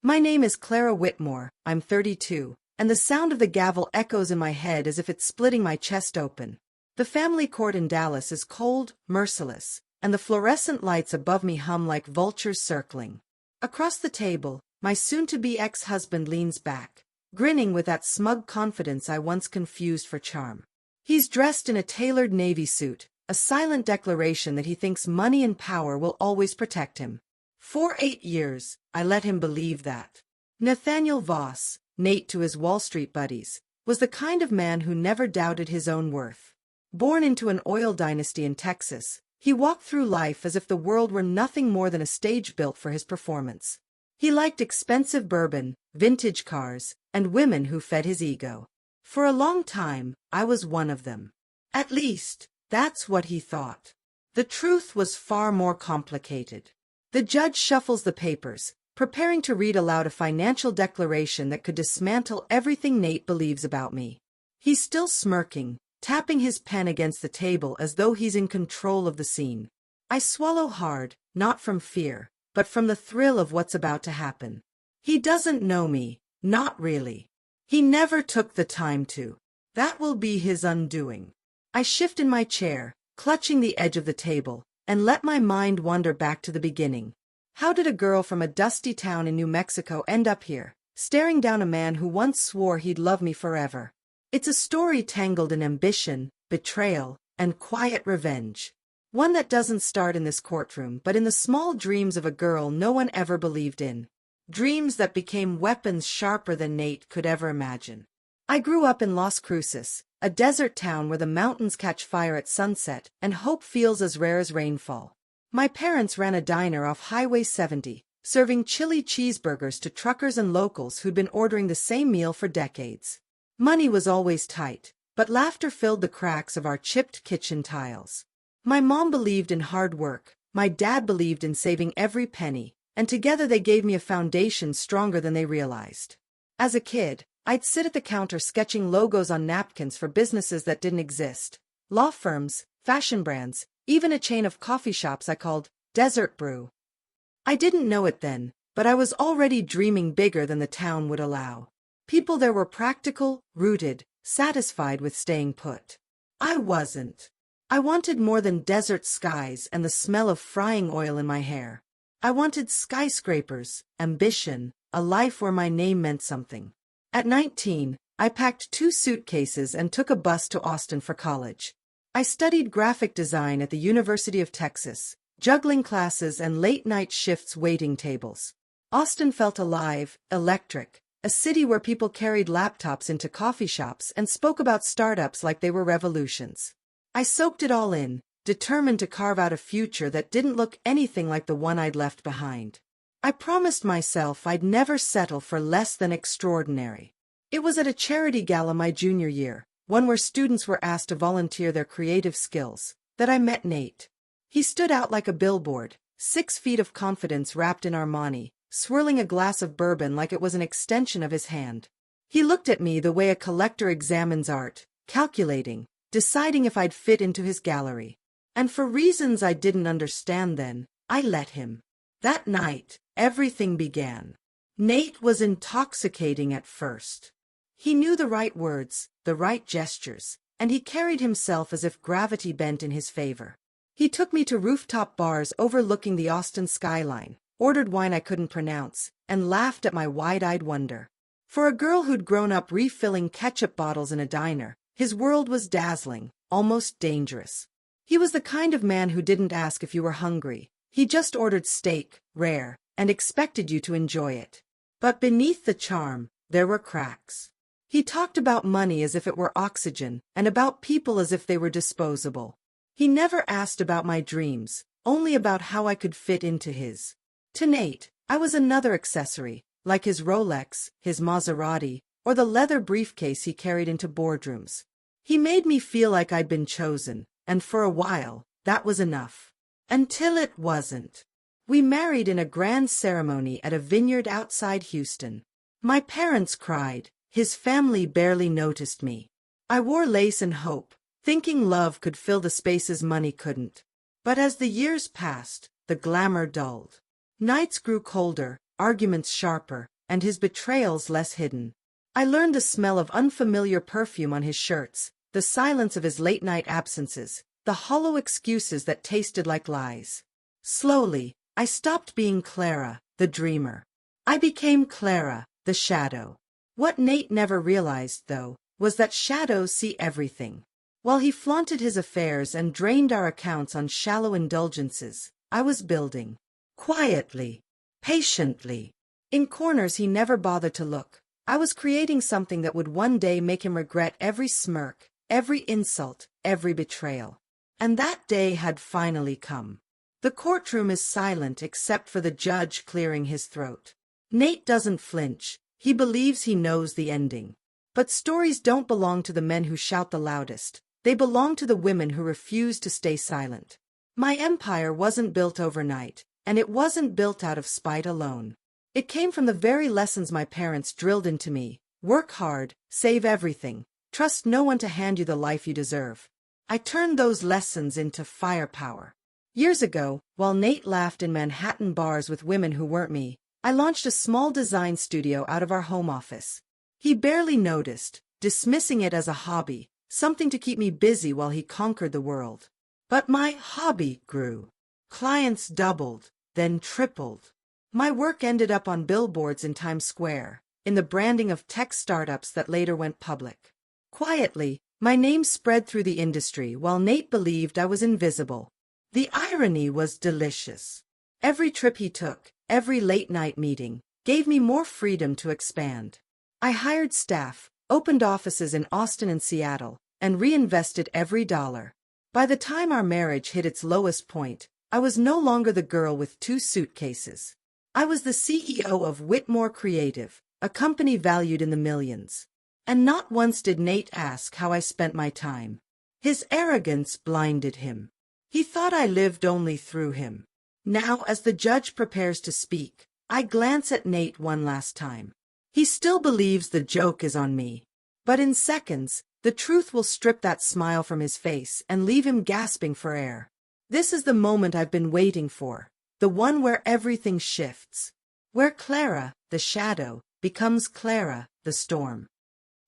My name is Clara Whitmore, I'm 32, and the sound of the gavel echoes in my head as if it's splitting my chest open. The family court in Dallas is cold, merciless, and the fluorescent lights above me hum like vultures circling. Across the table, my soon-to-be ex-husband leans back, grinning with that smug confidence I once confused for charm. He's dressed in a tailored navy suit, a silent declaration that he thinks money and power will always protect him. For 8 years, I let him believe that. Nathaniel Voss, Nate to his Wall Street buddies, was the kind of man who never doubted his own worth. Born into an oil dynasty in Texas, he walked through life as if the world were nothing more than a stage built for his performance. He liked expensive bourbon, vintage cars, and women who fed his ego. For a long time, I was one of them. At least, that's what he thought. The truth was far more complicated. The judge shuffles the papers, preparing to read aloud a financial declaration that could dismantle everything Nate believes about me. He's still smirking, tapping his pen against the table as though he's in control of the scene. I swallow hard, not from fear, but from the thrill of what's about to happen. He doesn't know me, not really. He never took the time to. That will be his undoing. I shift in my chair, clutching the edge of the table, and let my mind wander back to the beginning. How did a girl from a dusty town in New Mexico end up here, staring down a man who once swore he'd love me forever? It's a story tangled in ambition, betrayal, and quiet revenge. One that doesn't start in this courtroom but in the small dreams of a girl no one ever believed in. Dreams that became weapons sharper than Nate could ever imagine. I grew up in Las Cruces, a desert town where the mountains catch fire at sunset and hope feels as rare as rainfall. My parents ran a diner off Highway 70, serving chili cheeseburgers to truckers and locals who'd been ordering the same meal for decades. Money was always tight, but laughter filled the cracks of our chipped kitchen tiles. My mom believed in hard work, my dad believed in saving every penny, and together they gave me a foundation stronger than they realized. As a kid, I'd sit at the counter sketching logos on napkins for businesses that didn't exist. Law firms, fashion brands, even a chain of coffee shops I called Desert Brew. I didn't know it then, but I was already dreaming bigger than the town would allow. People there were practical, rooted, satisfied with staying put. I wasn't. I wanted more than desert skies and the smell of frying oil in my hair. I wanted skyscrapers, ambition, a life where my name meant something. At 19, I packed 2 suitcases and took a bus to Austin for college. I studied graphic design at the University of Texas, juggling classes and late-night shifts waiting tables. Austin felt alive, electric, a city where people carried laptops into coffee shops and spoke about startups like they were revolutions. I soaked it all in, determined to carve out a future that didn't look anything like the one I'd left behind. I promised myself I'd never settle for less than extraordinary. It was at a charity gala my junior year, one where students were asked to volunteer their creative skills, that I met Nate. He stood out like a billboard, 6 feet of confidence wrapped in Armani, swirling a glass of bourbon like it was an extension of his hand. He looked at me the way a collector examines art, calculating, deciding if I'd fit into his gallery. And for reasons I didn't understand then, I let him. That night, everything began. Nate was intoxicating at first. He knew the right words, the right gestures, and he carried himself as if gravity bent in his favor. He took me to rooftop bars overlooking the Austin skyline, ordered wine I couldn't pronounce, and laughed at my wide-eyed wonder. For a girl who'd grown up refilling ketchup bottles in a diner, his world was dazzling, almost dangerous. He was the kind of man who didn't ask if you were hungry. He just ordered steak, rare, and expected you to enjoy it. But beneath the charm, there were cracks. He talked about money as if it were oxygen, and about people as if they were disposable. He never asked about my dreams, only about how I could fit into his. To Nate, I was another accessory, like his Rolex, his Maserati, or the leather briefcase he carried into boardrooms. He made me feel like I'd been chosen, and for a while, that was enough. Until it wasn't. We married in a grand ceremony at a vineyard outside Houston. My parents cried. His family barely noticed me. I wore lace and hope, thinking love could fill the spaces money couldn't. But as the years passed, the glamour dulled. Nights grew colder, arguments sharper, and his betrayals less hidden. I learned the smell of unfamiliar perfume on his shirts, the silence of his late-night absences, the hollow excuses that tasted like lies. Slowly, I stopped being Clara, the dreamer. I became Clara, the shadow. What Nate never realized, though, was that shadows see everything. While he flaunted his affairs and drained our accounts on shallow indulgences, I was building. Quietly. Patiently. In corners he never bothered to look, I was creating something that would one day make him regret every smirk, every insult, every betrayal. And that day had finally come. The courtroom is silent except for the judge clearing his throat. Nate doesn't flinch. He believes he knows the ending. But stories don't belong to the men who shout the loudest. They belong to the women who refuse to stay silent. My empire wasn't built overnight, and it wasn't built out of spite alone. It came from the very lessons my parents drilled into me. Work hard, save everything, trust no one to hand you the life you deserve. I turned those lessons into firepower. Years ago, while Nate laughed in Manhattan bars with women who weren't me, I launched a small design studio out of our home office. He barely noticed, dismissing it as a hobby, something to keep me busy while he conquered the world. But my hobby grew. Clients doubled, then tripled. My work ended up on billboards in Times Square, in the branding of tech startups that later went public. Quietly, my name spread through the industry while Nate believed I was invisible. The irony was delicious. Every trip he took, every late-night meeting, gave me more freedom to expand. I hired staff, opened offices in Austin and Seattle, and reinvested every dollar. By the time our marriage hit its lowest point, I was no longer the girl with 2 suitcases. I was the CEO of Whitmore Creative, a company valued in the millions. And not once did Nate ask how I spent my time. His arrogance blinded him. He thought I lived only through him. Now, as the judge prepares to speak, I glance at Nate one last time. He still believes the joke is on me. But in seconds, the truth will strip that smile from his face and leave him gasping for air. This is the moment I've been waiting for, the one where everything shifts. Where Clara, the shadow, becomes Clara, the storm.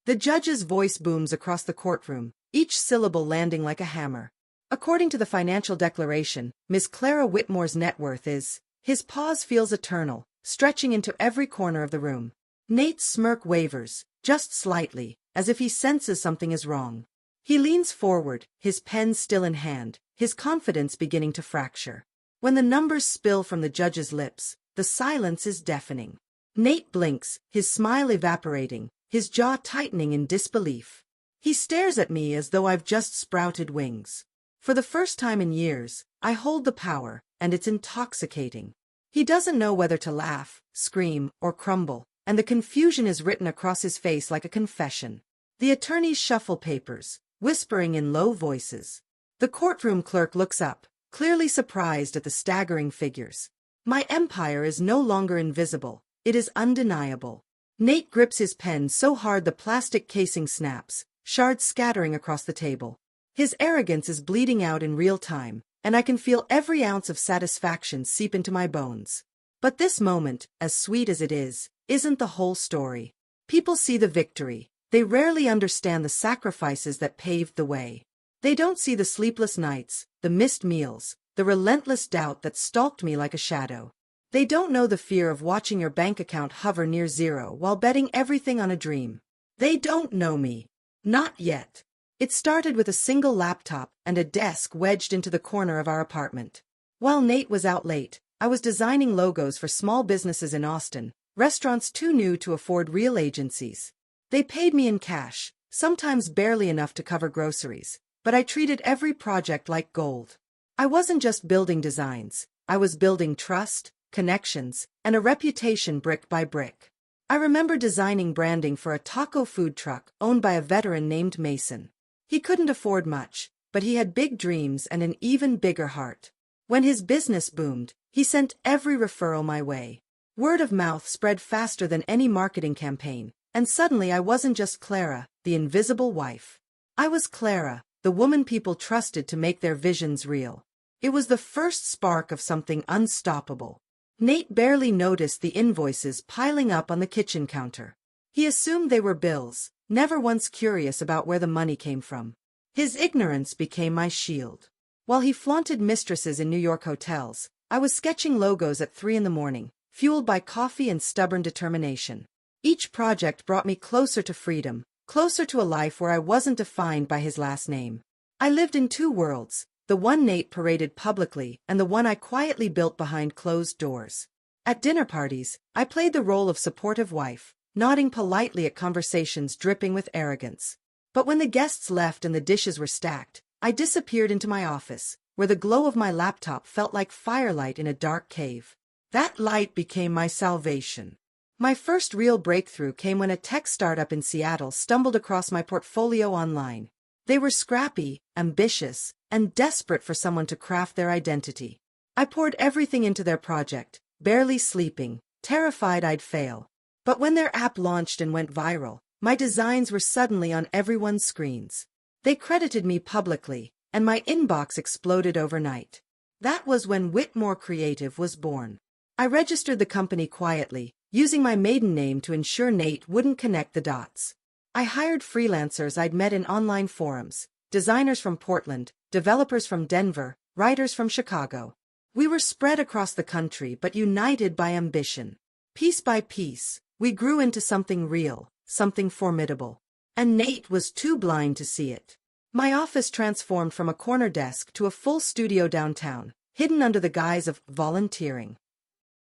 The judge's voice booms across the courtroom, each syllable landing like a hammer. According to the financial declaration, Miss Clara Whitmore's net worth is... His pause feels eternal, stretching into every corner of the room. Nate's smirk wavers, just slightly, as if he senses something is wrong. He leans forward, his pen still in hand, his confidence beginning to fracture. When the numbers spill from the judge's lips, the silence is deafening. Nate blinks, his smile evaporating, his jaw tightening in disbelief. He stares at me as though I've just sprouted wings. For the first time in years, I hold the power, and it's intoxicating. He doesn't know whether to laugh, scream, or crumble, and the confusion is written across his face like a confession. The attorneys shuffle papers, whispering in low voices. The courtroom clerk looks up, clearly surprised at the staggering figures. My empire is no longer invisible, it is undeniable. Nate grips his pen so hard the plastic casing snaps, shards scattering across the table. His arrogance is bleeding out in real time, and I can feel every ounce of satisfaction seep into my bones. But this moment, as sweet as it is, isn't the whole story. People see the victory. They rarely understand the sacrifices that paved the way. They don't see the sleepless nights, the missed meals, the relentless doubt that stalked me like a shadow. They don't know the fear of watching your bank account hover near zero while betting everything on a dream. They don't know me. Not yet. It started with a single laptop and a desk wedged into the corner of our apartment. While Nate was out late, I was designing logos for small businesses in Austin, restaurants too new to afford real agencies. They paid me in cash, sometimes barely enough to cover groceries, but I treated every project like gold. I wasn't just building designs, I was building trust, connections, and a reputation brick by brick. I remember designing branding for a taco food truck owned by a veteran named Mason. He couldn't afford much, but he had big dreams and an even bigger heart. When his business boomed, he sent every referral my way. Word of mouth spread faster than any marketing campaign, and suddenly I wasn't just Clara, the invisible wife. I was Clara, the woman people trusted to make their visions real. It was the first spark of something unstoppable. Nate barely noticed the invoices piling up on the kitchen counter. He assumed they were bills, never once curious about where the money came from. His ignorance became my shield. While he flaunted mistresses in New York hotels, I was sketching logos at 3 a.m, fueled by coffee and stubborn determination. Each project brought me closer to freedom, closer to a life where I wasn't defined by his last name. I lived in two worlds, the one Nate paraded publicly and the one I quietly built behind closed doors. At dinner parties, I played the role of supportive wife, nodding politely at conversations dripping with arrogance. But when the guests left and the dishes were stacked, I disappeared into my office, where the glow of my laptop felt like firelight in a dark cave. That light became my salvation. My first real breakthrough came when a tech startup in Seattle stumbled across my portfolio online. They were scrappy, ambitious, and desperate for someone to craft their identity. I poured everything into their project, barely sleeping, terrified I'd fail. But when their app launched and went viral, my designs were suddenly on everyone's screens. They credited me publicly, and my inbox exploded overnight. That was when Whitmore Creative was born. I registered the company quietly, using my maiden name to ensure Nate wouldn't connect the dots. I hired freelancers I'd met in online forums, designers from Portland, developers from Denver, writers from Chicago. We were spread across the country but united by ambition. Piece by piece, we grew into something real, something formidable. And Nate was too blind to see it. My office transformed from a corner desk to a full studio downtown, hidden under the guise of volunteering.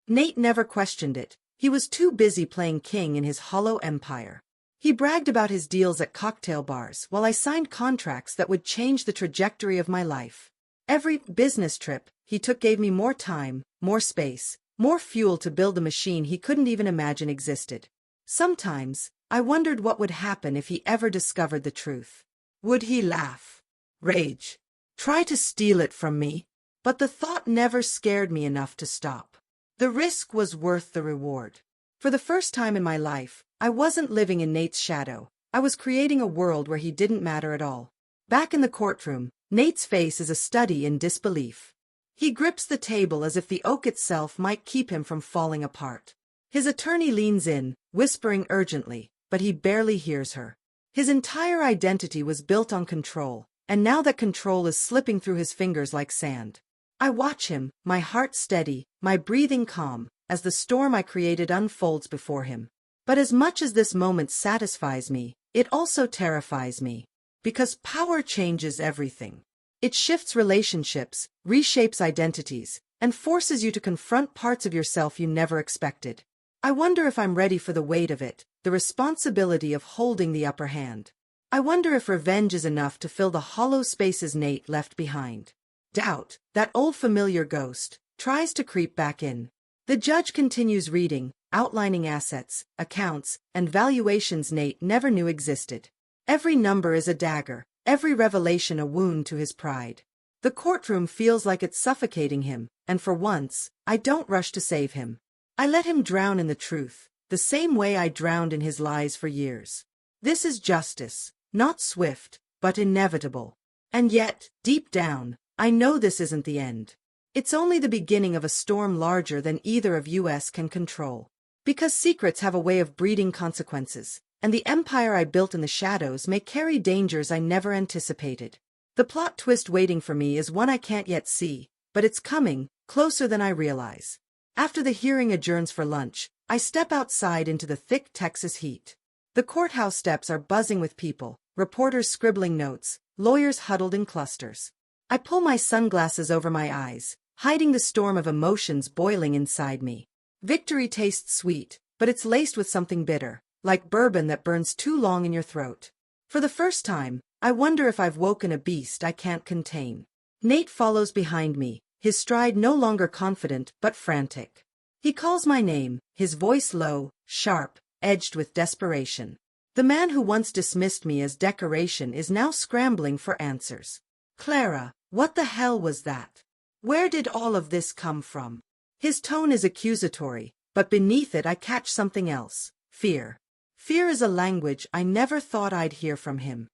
Nate never questioned it. He was too busy playing king in his hollow empire. He bragged about his deals at cocktail bars while I signed contracts that would change the trajectory of my life. Every business trip he took gave me more time, more space, more fuel to build a machine he couldn't even imagine existed. Sometimes, I wondered what would happen if he ever discovered the truth. Would he laugh? Rage? Try to steal it from me? But the thought never scared me enough to stop. The risk was worth the reward. For the first time in my life, I wasn't living in Nate's shadow. I was creating a world where he didn't matter at all. Back in the courtroom, Nate's face is a study in disbelief. He grips the table as if the oak itself might keep him from falling apart. His attorney leans in, whispering urgently, but he barely hears her. His entire identity was built on control, and now that control is slipping through his fingers like sand. I watch him, my heart steady, my breathing calm, as the storm I created unfolds before him. But as much as this moment satisfies me, it also terrifies me. Because power changes everything. It shifts relationships, reshapes identities, and forces you to confront parts of yourself you never expected. I wonder if I'm ready for the weight of it, the responsibility of holding the upper hand. I wonder if revenge is enough to fill the hollow spaces Nate left behind. Doubt, that old familiar ghost, tries to creep back in. The judge continues reading, outlining assets, accounts, and valuations Nate never knew existed. Every number is a dagger, every revelation a wound to his pride. The courtroom feels like it's suffocating him, and for once, I don't rush to save him. I let him drown in the truth, the same way I drowned in his lies for years. This is justice, not swift, but inevitable. And yet, deep down, I know this isn't the end. It's only the beginning of a storm larger than either of us can control. Because secrets have a way of breeding consequences, and the empire I built in the shadows may carry dangers I never anticipated. The plot twist waiting for me is one I can't yet see, but it's coming, closer than I realize. After the hearing adjourns for lunch, I step outside into the thick Texas heat. The courthouse steps are buzzing with people, reporters scribbling notes, lawyers huddled in clusters. I pull my sunglasses over my eyes, hiding the storm of emotions boiling inside me. Victory tastes sweet, but it's laced with something bitter, like bourbon that burns too long in your throat. For the first time, I wonder if I've woken a beast I can't contain. Nate follows behind me, his stride no longer confident but frantic. He calls my name, his voice low, sharp, edged with desperation. The man who once dismissed me as decoration is now scrambling for answers. Clara, what the hell was that? Where did all of this come from? His tone is accusatory, but beneath it I catch something else, fear. Fear is a language I never thought I'd hear from him.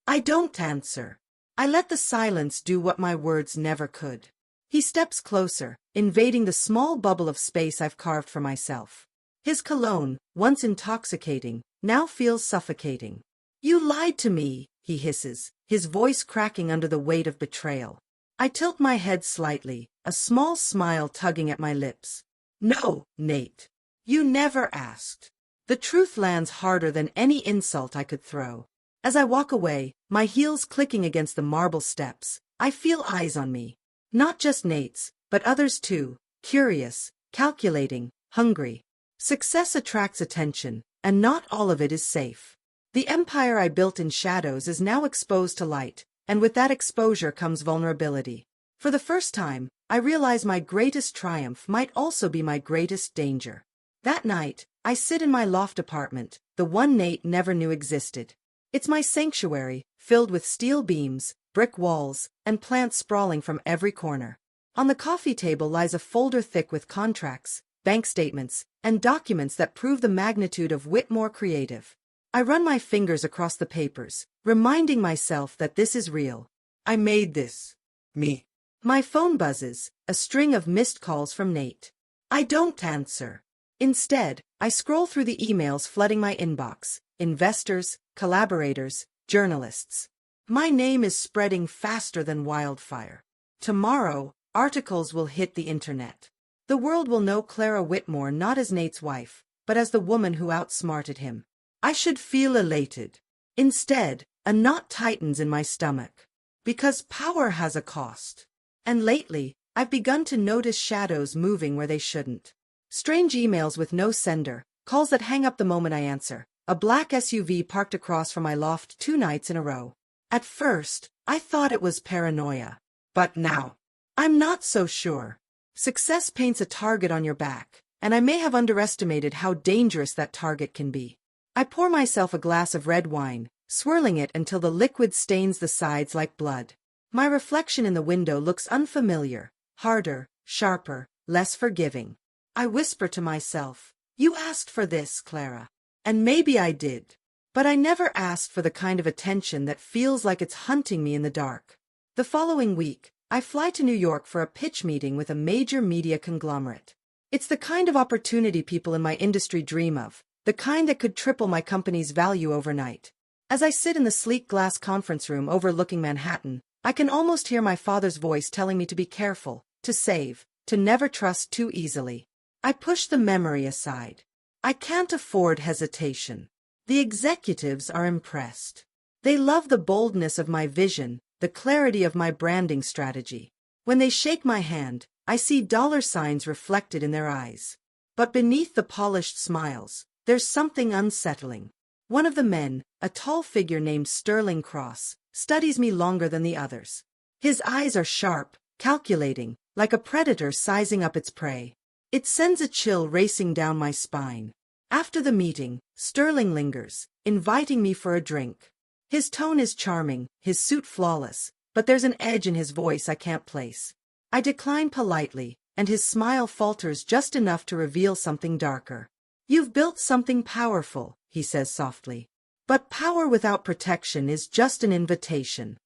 I don't answer. I let the silence do what my words never could. He steps closer, invading the small bubble of space I've carved for myself. His cologne, once intoxicating, now feels suffocating. You lied to me, he hisses, his voice cracking under the weight of betrayal. I tilt my head slightly, a small smile tugging at my lips. No, Nate. You never asked. The truth lands harder than any insult I could throw. As I walk away, my heels clicking against the marble steps, I feel eyes on me. Not just Nate's, but others too, curious, calculating, hungry. Success attracts attention, and not all of it is safe. The empire I built in shadows is now exposed to light, and with that exposure comes vulnerability. For the first time, I realize my greatest triumph might also be my greatest danger. That night, I sit in my loft apartment, the one Nate never knew existed. It's my sanctuary, filled with steel beams, brick walls, and plants sprawling from every corner. On the coffee table lies a folder thick with contracts, bank statements, and documents that prove the magnitude of Whitmore Creative. I run my fingers across the papers, reminding myself that this is real. I made this. Me. My phone buzzes, a string of missed calls from Nate. I don't answer. Instead, I scroll through the emails flooding my inbox. Investors, collaborators, journalists. My name is spreading faster than wildfire. Tomorrow, articles will hit the internet. The world will know Clara Whitmore not as Nate's wife, but as the woman who outsmarted him. I should feel elated. Instead, a knot tightens in my stomach. Because power has a cost. And lately, I've begun to notice shadows moving where they shouldn't. Strange emails with no sender, calls that hang up the moment I answer, a black SUV parked across from my loft 2 nights in a row. At first, I thought it was paranoia. But now, I'm not so sure. Success paints a target on your back, and I may have underestimated how dangerous that target can be. I pour myself a glass of red wine, swirling it until the liquid stains the sides like blood. My reflection in the window looks unfamiliar, harder, sharper, less forgiving. I whisper to myself, "You asked for this, Clara." And maybe I did. But I never asked for the kind of attention that feels like it's hunting me in the dark. The following week, I fly to New York for a pitch meeting with a major media conglomerate. It's the kind of opportunity people in my industry dream of, the kind that could triple my company's value overnight. As I sit in the sleek glass conference room overlooking Manhattan, I can almost hear my father's voice telling me to be careful, to save, to never trust too easily. I push the memory aside. I can't afford hesitation. The executives are impressed. They love the boldness of my vision, the clarity of my branding strategy. When they shake my hand, I see dollar signs reflected in their eyes. But beneath the polished smiles, there's something unsettling. One of the men, a tall figure named Sterling Cross, studies me longer than the others. His eyes are sharp, calculating, like a predator sizing up its prey. It sends a chill racing down my spine. After the meeting, Sterling lingers, inviting me for a drink. His tone is charming, his suit flawless, but there's an edge in his voice I can't place. I decline politely, and his smile falters just enough to reveal something darker. "You've built something powerful," he says softly. "But power without protection is just an invitation."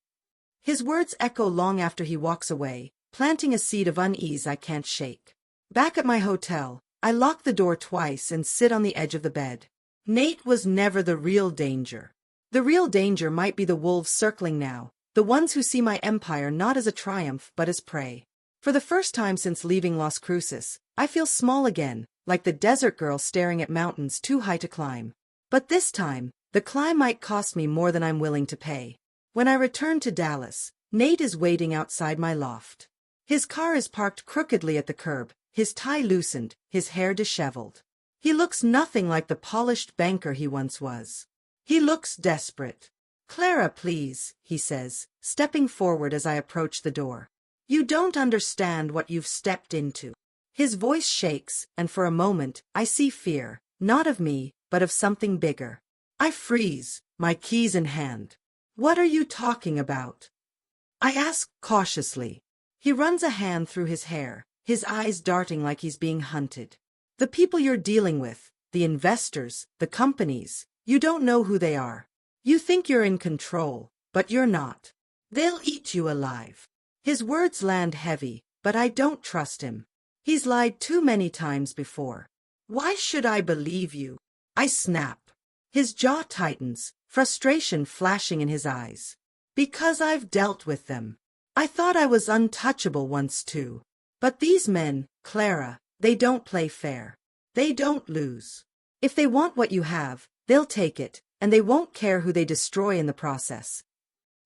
His words echo long after he walks away, planting a seed of unease I can't shake. Back at my hotel, I lock the door twice and sit on the edge of the bed. Nate was never the real danger. The real danger might be the wolves circling now, the ones who see my empire not as a triumph but as prey. For the first time since leaving Las Cruces, I feel small again, like the desert girl staring at mountains too high to climb. But this time, the climb might cost me more than I'm willing to pay. When I return to Dallas, Nate is waiting outside my loft. His car is parked crookedly at the curb, his tie loosened, his hair disheveled. He looks nothing like the polished banker he once was. He looks desperate. "Clara, please," he says, stepping forward as I approach the door. "You don't understand what you've stepped into." His voice shakes, and for a moment, I see fear, not of me, but of something bigger. I freeze, my keys in hand. "What are you talking about?" I ask cautiously. He runs a hand through his hair, his eyes darting like he's being hunted. "The people you're dealing with, the investors, the companies, you don't know who they are. You think you're in control, but you're not. They'll eat you alive." His words land heavy, but I don't trust him. He's lied too many times before. Why should I believe you? I snap. His jaw tightens, frustration flashing in his eyes. Because I've dealt with them. I thought I was untouchable once too. But these men, Clara, they don't play fair. They don't lose. If they want what you have, they'll take it, and they won't care who they destroy in the process.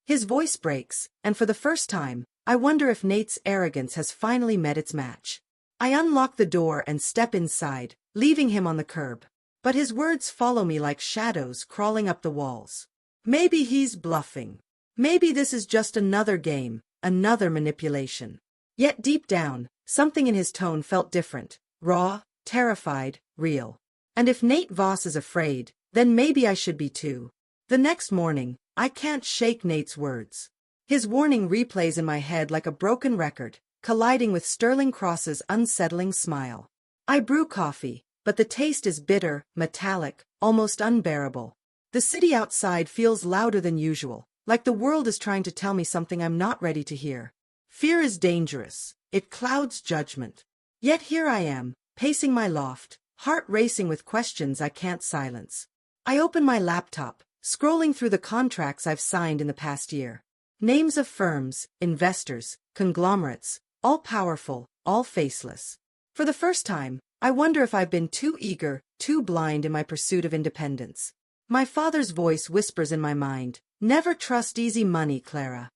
His voice breaks, and for the first time, I wonder if Nate's arrogance has finally met its match. I unlock the door and step inside, leaving him on the curb. But his words follow me like shadows crawling up the walls. Maybe he's bluffing. Maybe this is just another game, another manipulation. Yet deep down, something in his tone felt different, raw, terrified, real. And if Nate Voss is afraid, then maybe I should be too. The next morning, I can't shake Nate's words. His warning replays in my head like a broken record, colliding with Sterling Cross's unsettling smile. I brew coffee, but the taste is bitter, metallic, almost unbearable. The city outside feels louder than usual, like the world is trying to tell me something I'm not ready to hear. Fear is dangerous. It clouds judgment. Yet here I am, pacing my loft, heart racing with questions I can't silence. I open my laptop, scrolling through the contracts I've signed in the past year. Names of firms, investors, conglomerates, all powerful, all faceless. For the first time, I wonder if I've been too eager, too blind in my pursuit of independence. My father's voice whispers in my mind, "Never trust easy money, Clara."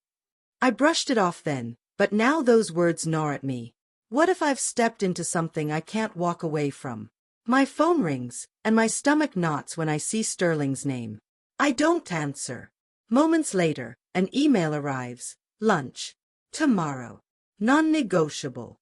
I brushed it off then, but now those words gnaw at me. What if I've stepped into something I can't walk away from? My phone rings, and my stomach knots when I see Sterling's name. I don't answer. Moments later, an email arrives. Lunch. Tomorrow. Non-negotiable.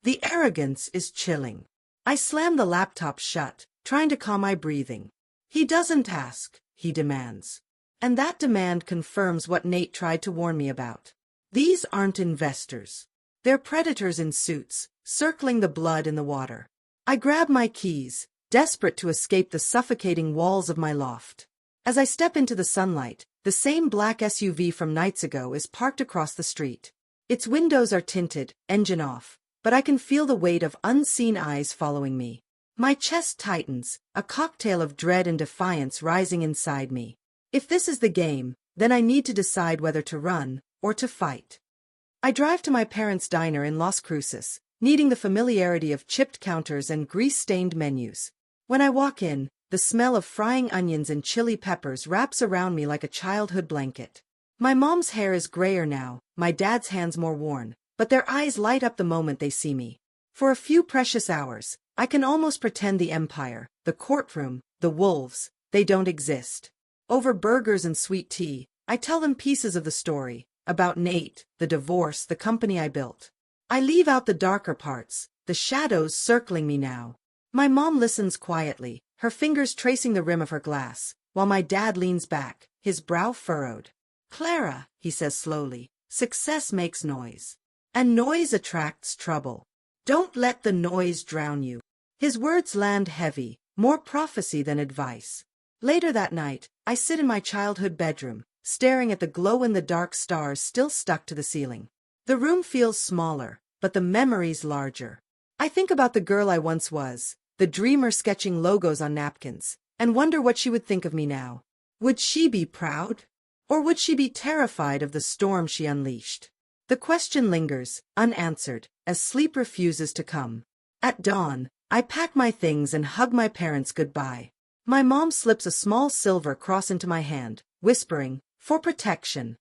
The arrogance is chilling. I slam the laptop shut, trying to calm my breathing. He doesn't ask, he demands. And that demand confirms what Nate tried to warn me about. These aren't investors. They're predators in suits, circling the blood in the water. I grab my keys, desperate to escape the suffocating walls of my loft. As I step into the sunlight, the same black SUV from nights ago is parked across the street. Its windows are tinted, engine off, but I can feel the weight of unseen eyes following me. My chest tightens, a cocktail of dread and defiance rising inside me. If this is the game, then I need to decide whether to run or to fight. I drive to my parents' diner in Las Cruces, needing the familiarity of chipped counters and grease-stained menus. When I walk in, the smell of frying onions and chili peppers wraps around me like a childhood blanket. My mom's hair is grayer now, my dad's hands more worn, but their eyes light up the moment they see me. For a few precious hours, I can almost pretend the empire, the courtroom, the wolves, they don't exist. Over burgers and sweet tea, I tell them pieces of the story, about Nate, the divorce, the company I built. I leave out the darker parts, the shadows circling me now. My mom listens quietly, her fingers tracing the rim of her glass, while my dad leans back, his brow furrowed. "Clara," he says slowly, "success makes noise. And noise attracts trouble. Don't let the noise drown you." His words land heavy, more prophecy than advice. Later that night, I sit in my childhood bedroom, staring at the glow-in-the-dark stars still stuck to the ceiling. The room feels smaller, but the memories larger. I think about the girl I once was, the dreamer sketching logos on napkins, and wonder what she would think of me now. Would she be proud? Or would she be terrified of the storm she unleashed? The question lingers, unanswered, as sleep refuses to come. At dawn, I pack my things and hug my parents goodbye. My mom slips a small silver cross into my hand, whispering, "For protection."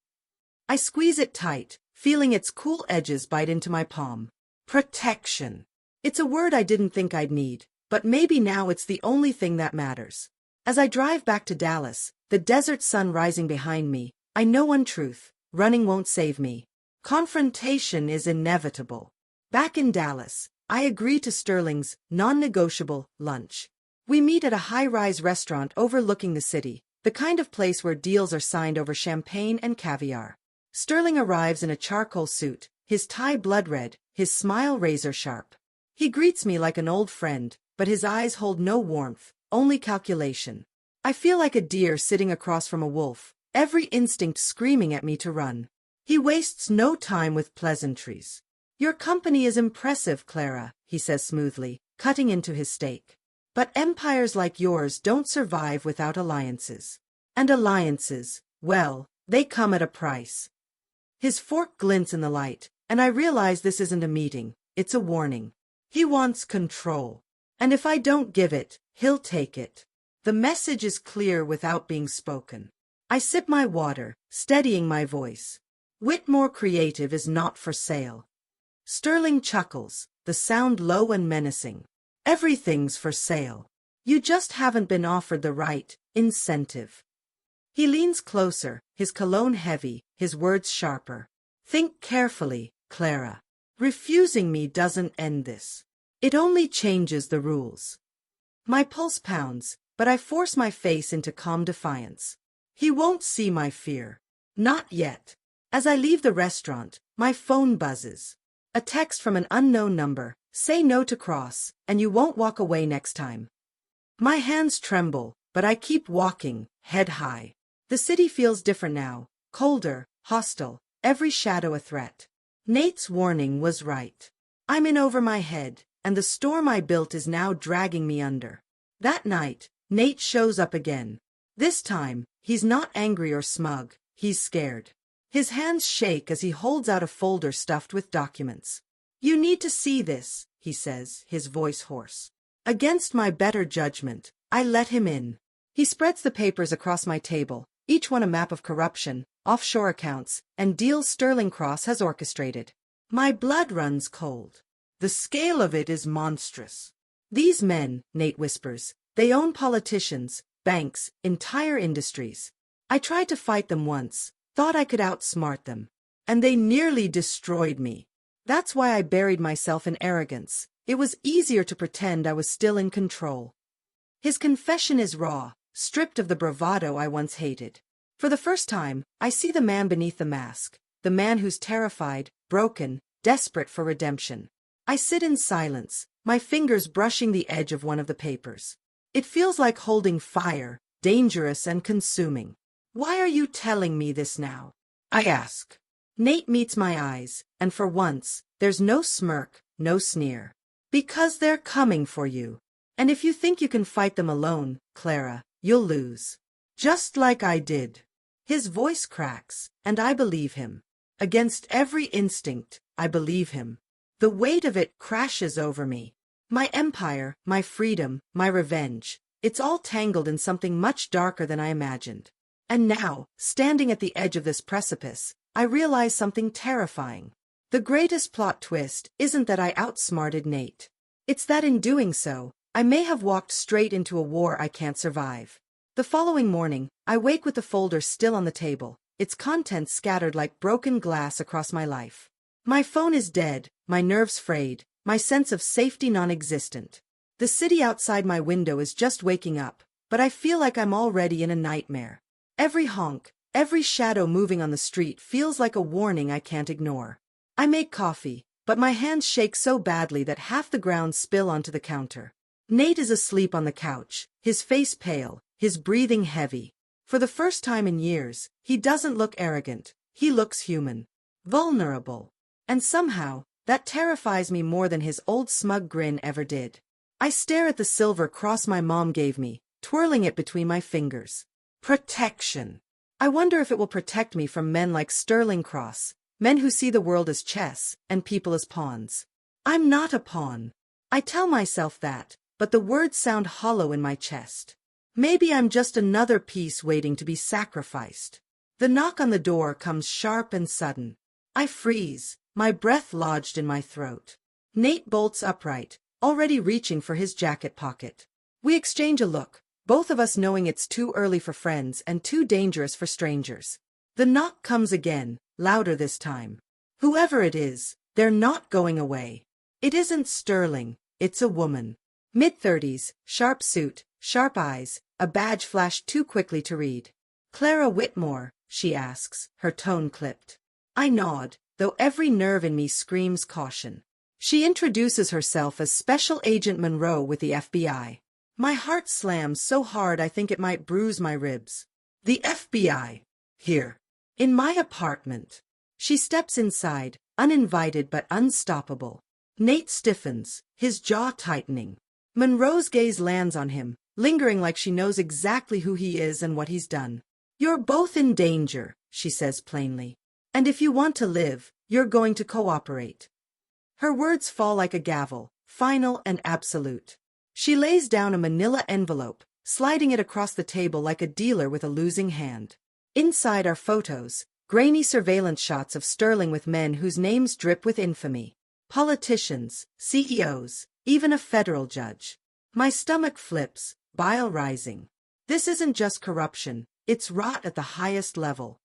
I squeeze it tight, feeling its cool edges bite into my palm. Protection. It's a word I didn't think I'd need, but maybe now it's the only thing that matters. As I drive back to Dallas, the desert sun rising behind me, I know one truth: running won't save me. Confrontation is inevitable. Back in Dallas, I agree to Sterling's non-negotiable lunch. We meet at a high-rise restaurant overlooking the city, the kind of place where deals are signed over champagne and caviar. Sterling arrives in a charcoal suit, his tie blood-red, his smile razor-sharp. He greets me like an old friend, but his eyes hold no warmth, only calculation. I feel like a deer sitting across from a wolf, every instinct screaming at me to run. He wastes no time with pleasantries. Your company is impressive, Clara, he says smoothly, cutting into his steak. But empires like yours don't survive without alliances. And alliances, well, they come at a price. His fork glints in the light, and I realize this isn't a meeting, it's a warning. He wants control. And if I don't give it, he'll take it. The message is clear without being spoken. I sip my water, steadying my voice. Whitmore Creative is not for sale. Sterling chuckles, the sound low and menacing. Everything's for sale. You just haven't been offered the right incentive. He leans closer, his cologne heavy, his words sharper. Think carefully, Clara. Refusing me doesn't end this. It only changes the rules. My pulse pounds, but I force my face into calm defiance. He won't see my fear. Not yet. As I leave the restaurant, my phone buzzes. A text from an unknown number. Say no to Cross, and you won't walk away next time. My hands tremble, but I keep walking, head high. The city feels different now, colder, hostile, every shadow a threat. Nate's warning was right. I'm in over my head, and the storm I built is now dragging me under. That night, Nate shows up again. This time, he's not angry or smug, he's scared. His hands shake as he holds out a folder stuffed with documents. You need to see this, he says, his voice hoarse. Against my better judgment, I let him in. He spreads the papers across my table, each one a map of corruption, offshore accounts, and deals Sterling Cross has orchestrated. My blood runs cold. The scale of it is monstrous. These men, Nate whispers, they own politicians, banks, entire industries. I tried to fight them once, thought I could outsmart them. And they nearly destroyed me. That's why I buried myself in arrogance. It was easier to pretend I was still in control. His confession is raw, stripped of the bravado I once hated. For the first time, I see the man beneath the mask, the man who's terrified, broken, desperate for redemption. I sit in silence, my fingers brushing the edge of one of the papers. It feels like holding fire, dangerous and consuming. Why are you telling me this now? I ask. Nate meets my eyes, and for once, there's no smirk, no sneer. Because they're coming for you. And if you think you can fight them alone, Clara, you'll lose. Just like I did. His voice cracks, and I believe him. Against every instinct, I believe him. The weight of it crashes over me. My empire, my freedom, my revenge, it's all tangled in something much darker than I imagined. And now, standing at the edge of this precipice, I realize something terrifying. The greatest plot twist isn't that I outsmarted Nate. It's that in doing so, I may have walked straight into a war I can't survive. The following morning, I wake with the folder still on the table, its contents scattered like broken glass across my life. My phone is dead, my nerves frayed, my sense of safety non-existent. The city outside my window is just waking up, but I feel like I'm already in a nightmare. Every honk, every shadow moving on the street feels like a warning I can't ignore. I make coffee, but my hands shake so badly that half the grounds spill onto the counter. Nate is asleep on the couch, his face pale, his breathing heavy. For the first time in years, he doesn't look arrogant, he looks human. Vulnerable. And somehow, that terrifies me more than his old smug grin ever did. I stare at the silver cross my mom gave me, twirling it between my fingers. Protection. I wonder if it will protect me from men like Sterling Cross, men who see the world as chess and people as pawns. I'm not a pawn. I tell myself that, but the words sound hollow in my chest. Maybe I'm just another piece waiting to be sacrificed. The knock on the door comes sharp and sudden. I freeze, my breath lodged in my throat. Nate bolts upright, already reaching for his jacket pocket. We exchange a look, both of us knowing it's too early for friends and too dangerous for strangers. The knock comes again, louder this time. Whoever it is, they're not going away. It isn't Sterling, it's a woman. Mid-30s, sharp suit, sharp eyes, a badge flashed too quickly to read. Clara Whitmore, she asks, her tone clipped. I nod, though every nerve in me screams caution. She introduces herself as Special Agent Monroe with the FBI. My heart slams so hard I think it might bruise my ribs. The FBI. Here. In my apartment. She steps inside, uninvited but unstoppable. Nate stiffens, his jaw tightening. Monroe's gaze lands on him, lingering like she knows exactly who he is and what he's done. "You're both in danger," she says plainly. "And if you want to live, you're going to cooperate." Her words fall like a gavel, final and absolute. She lays down a manila envelope, sliding it across the table like a dealer with a losing hand. Inside are photos, grainy surveillance shots of Sterling with men whose names drip with infamy. Politicians, CEOs, even a federal judge. My stomach flips, bile rising. This isn't just corruption, it's rot at the highest level.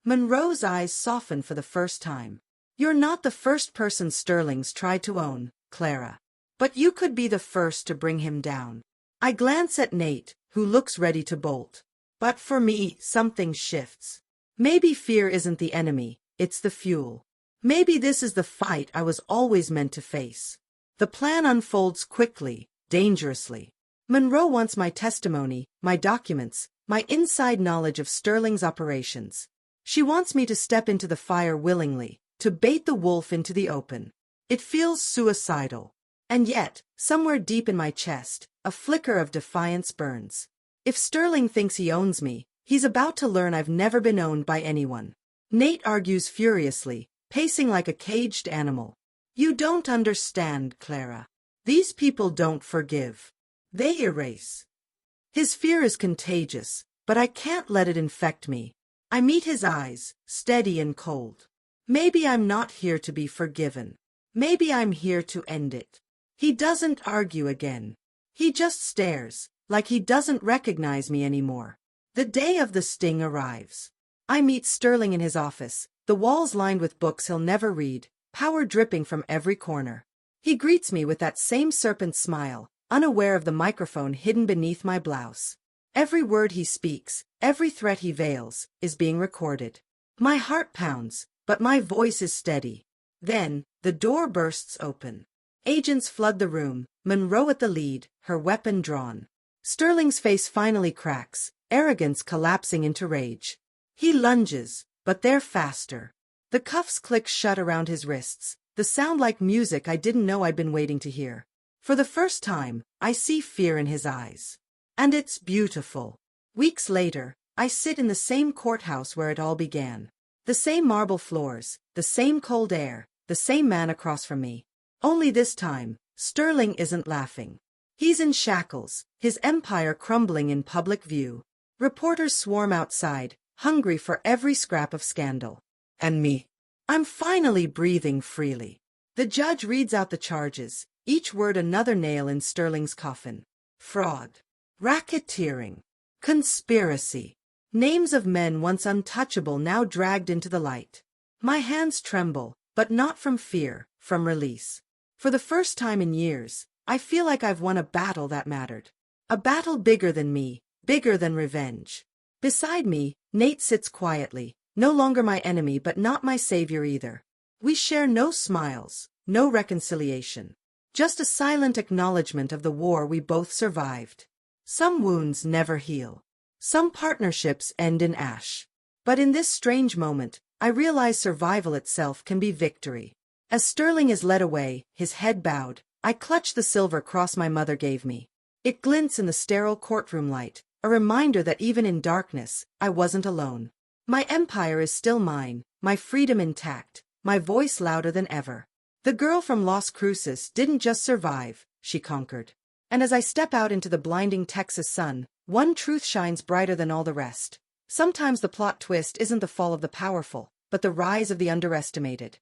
Monroe's eyes soften for the first time. "You're not the first person Sterling's tried to own, Clara. But you could be the first to bring him down." I glance at Nate, who looks ready to bolt. But for me, something shifts. Maybe fear isn't the enemy, it's the fuel. Maybe this is the fight I was always meant to face. The plan unfolds quickly, dangerously. Monroe wants my testimony, my documents, my inside knowledge of Sterling's operations. She wants me to step into the fire willingly, to bait the wolf into the open. It feels suicidal. And yet, somewhere deep in my chest, a flicker of defiance burns. If Sterling thinks he owns me, he's about to learn I've never been owned by anyone. Nate argues furiously, pacing like a caged animal. "You don't understand, Clara. These people don't forgive. They erase." His fear is contagious, but I can't let it infect me. I meet his eyes, steady and cold. Maybe I'm not here to be forgiven. Maybe I'm here to end it. He doesn't argue again. He just stares, like he doesn't recognize me anymore. The day of the sting arrives. I meet Sterling in his office, the walls lined with books he'll never read, power dripping from every corner. He greets me with that same serpent smile, unaware of the microphone hidden beneath my blouse. Every word he speaks, every threat he veils, is being recorded. My heart pounds, but my voice is steady. Then, the door bursts open. Agents flood the room, Monroe at the lead, her weapon drawn. Sterling's face finally cracks, arrogance collapsing into rage. He lunges, but they're faster. The cuffs click shut around his wrists, the sound like music I didn't know I'd been waiting to hear. For the first time, I see fear in his eyes. And it's beautiful. Weeks later, I sit in the same courthouse where it all began. The same marble floors, the same cold air, the same man across from me. Only this time, Sterling isn't laughing. He's in shackles, his empire crumbling in public view. Reporters swarm outside, hungry for every scrap of scandal. And me. I'm finally breathing freely. The judge reads out the charges, each word another nail in Sterling's coffin. Fraud. Racketeering. Conspiracy. Names of men once untouchable now dragged into the light. My hands tremble, but not from fear, from release. For the first time in years, I feel like I've won a battle that mattered. A battle bigger than me, bigger than revenge. Beside me, Nate sits quietly, no longer my enemy but not my savior either. We share no smiles, no reconciliation. Just a silent acknowledgement of the war we both survived. Some wounds never heal. Some partnerships end in ash. But in this strange moment, I realize survival itself can be victory. As Sterling is led away, his head bowed, I clutch the silver cross my mother gave me. It glints in the sterile courtroom light, a reminder that even in darkness, I wasn't alone. My empire is still mine, my freedom intact, my voice louder than ever. The girl from Las Cruces didn't just survive, she conquered. And as I step out into the blinding Texas sun, one truth shines brighter than all the rest. Sometimes the plot twist isn't the fall of the powerful, but the rise of the underestimated.